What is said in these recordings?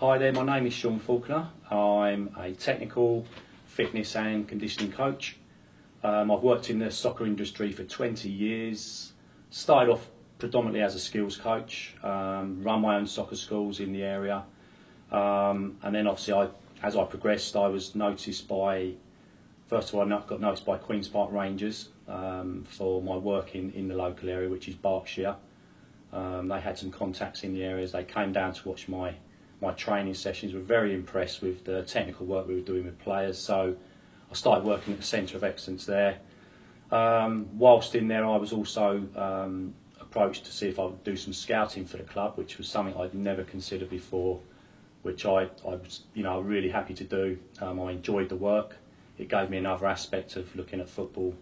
Hi there, my name is Sean Faulkner. I'm a technical fitness and conditioning coach. I've worked in the soccer industry for 20 years. Started off predominantly as a skills coach, run my own soccer schools in the area. And then obviously as I progressed, I was noticed by, first of all, I got noticed by Queen's Park Rangers for my work in the local area, which is Berkshire. They had some contacts in the areas. They came down to watch my training sessions, were very impressed with the technical work we were doing with players. So I started working at the Centre of Excellence there. Whilst in there, I was also approached to see if I would do some scouting for the club, which was something I'd never considered before, which I was really happy to do. I enjoyed the work. It gave me another aspect of looking at football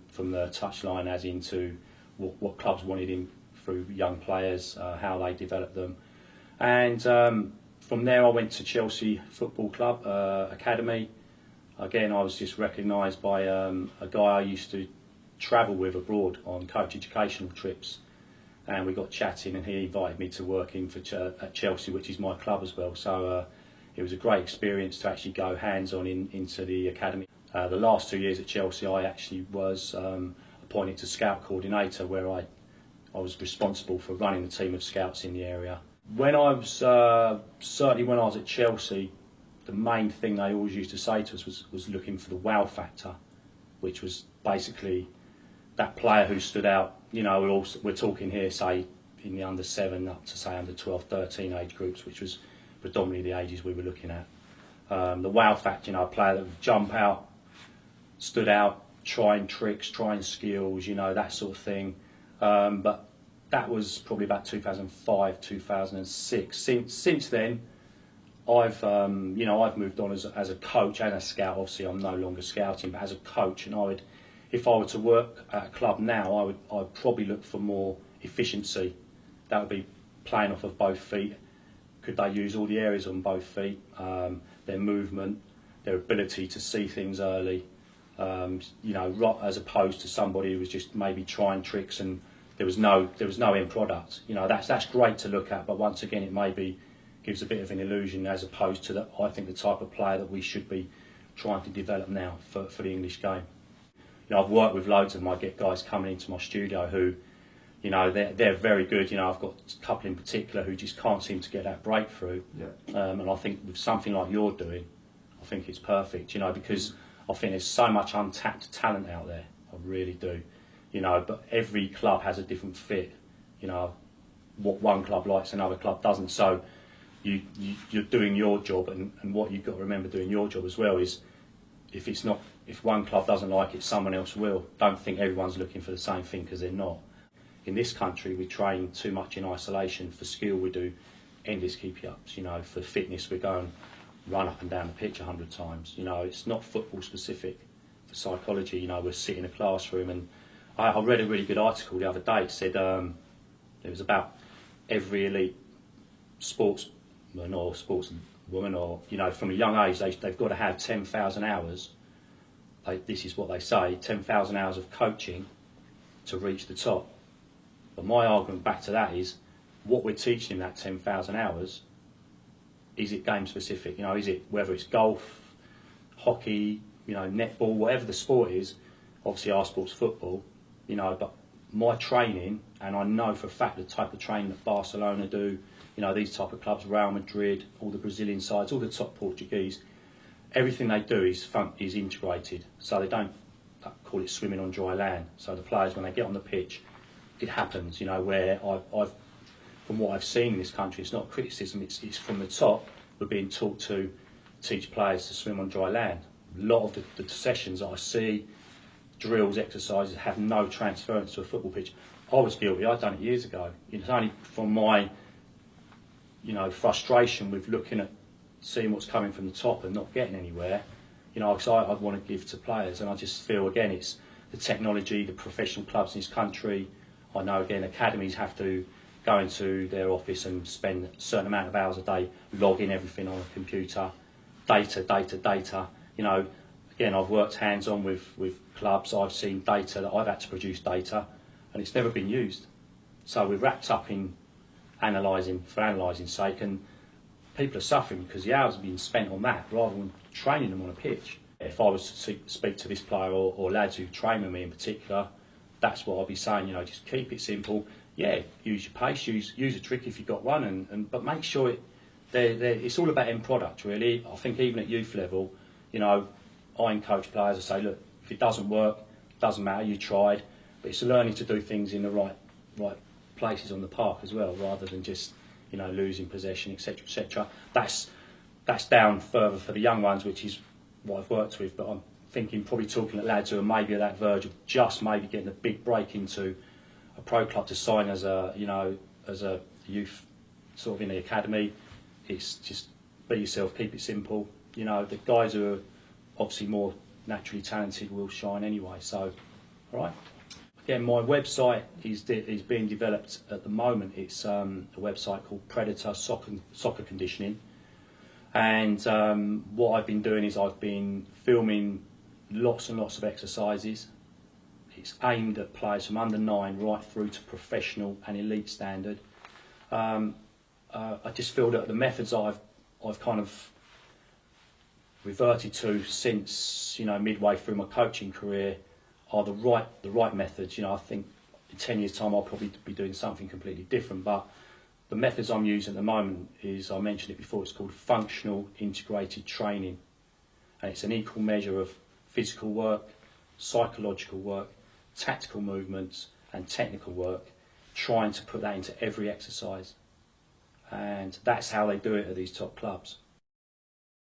from the touchline, as into what clubs wanted through young players, how they developed them. And from there I went to Chelsea Football Club Academy. Again, I was just recognised by a guy I used to travel with abroad on coach educational trips, and we got chatting and he invited me to work at Chelsea, which is my club as well. So it was a great experience to actually go hands-on into the academy. The last 2 years at Chelsea I actually was appointed to scout coordinator, where I was responsible for running the team of scouts in the area. When I was certainly when I was at Chelsea, the main thing they always used to say to us was looking for the wow factor, which was basically that player who stood out. We're talking here, say, in the under 7 up to say under 12, 13 age groups, which was predominantly the ages we were looking at. The wow factor, a player that would jump out, stood out, trying tricks, trying skills, that sort of thing. But that was probably about 2005, 2006. Since then, I've moved on as a coach and a scout. Obviously, I'm no longer scouting, but as a coach, and if I were to work at a club now, I'd probably look for more efficiency. That would be playing off of both feet. Could they use all the areas on both feet? Their movement, their ability to see things early. As opposed to somebody who was just maybe trying tricks and there was no end product. That's great to look at, but once again, it maybe gives a bit of an illusion, as opposed to the type of player that we should be trying to develop now for the English game. I've worked with loads of them. I get guys coming into my studio who, they're very good. I've got a couple in particular who just can't seem to get that breakthrough. Yeah. And I think with something like you're doing, I think it's perfect. Because I think there's so much untapped talent out there. I really do. But every club has a different fit. What one club likes, another club doesn't. So you're doing your job, and what you've got to remember doing your job as well is, if one club doesn't like it, someone else will. Don't think everyone's looking for the same thing, because they're not. In this country, we train too much in isolation. For skill, we do endless keepy-ups. For fitness, we go and run up and down the pitch 100 times. It's not football specific. For psychology, we're sitting in a classroom, and I read a really good article the other day. It said it was about every elite sportsman or sportswoman, or from a young age, they've got to have 10,000 hours. This is what they say: 10,000 hours of coaching to reach the top. But my argument back to that is, what we're teaching in that 10,000 hours, is it game specific? Is it, whether it's golf, hockey, netball, whatever the sport is? Obviously, our sport's football. But my training, and I know for a fact the type of training that Barcelona do, these type of clubs, Real Madrid, all the Brazilian sides, all the top Portuguese, everything they do is integrated. So they don't call it swimming on dry land. So the players, when they get on the pitch, it happens. Where I've from what I've seen in this country, it's not criticism. It's from the top. We're being taught to teach players to swim on dry land. A lot of the sessions that I see, drills, exercises, have no transference to a football pitch. I was guilty. I'd done it years ago. It's only from my, frustration with looking at seeing what's coming from the top and not getting anywhere. Because I'd want to give to players, and I just feel, again, it's the technology, the professional clubs in this country. I know, again, academies have to go into their office and spend a certain amount of hours a day logging everything on a computer, data. Again, I've worked hands-on with clubs. I've seen data that I've had to produce data, and it's never been used. So we're wrapped up in analysing for analysing's sake, and people are suffering because the hours are being spent on that rather than training them on a pitch. If I was to speak to this player or lads who train with me in particular, that's what I'd be saying. You know, just keep it simple. Yeah, use your pace, use a trick if you've got one, but make sure it's all about end product really. I think even at youth level, you know, I encourage players to say, look, if it doesn't work, doesn't matter, you tried, but it's learning to do things in the right places on the park as well, rather than just, you know, losing possession, etc., etc. That's down further for the young ones, which is what I've worked with. But I'm thinking probably talking to lads who are maybe at that verge of just maybe getting a big break into a pro club to sign as a youth sort of in the academy. It's just be yourself, keep it simple. You know, the guys who are obviously more naturally talented will shine anyway. So, all right. Again, my website is being developed at the moment. It's a website called Predator Soccer Conditioning. And what I've been doing is I've been filming lots and lots of exercises. It's aimed at players from under 9 right through to professional and elite standard. I just feel that the methods I've kind of reverted to since, you know, midway through my coaching career are the right methods. You know, I think in 10 years' time I'll probably be doing something completely different, but the methods I'm using at the moment is, I mentioned it before, it's called functional integrated training, and it's an equal measure of physical work, psychological work, tactical movements and technical work, trying to put that into every exercise. And that's how they do it at these top clubs.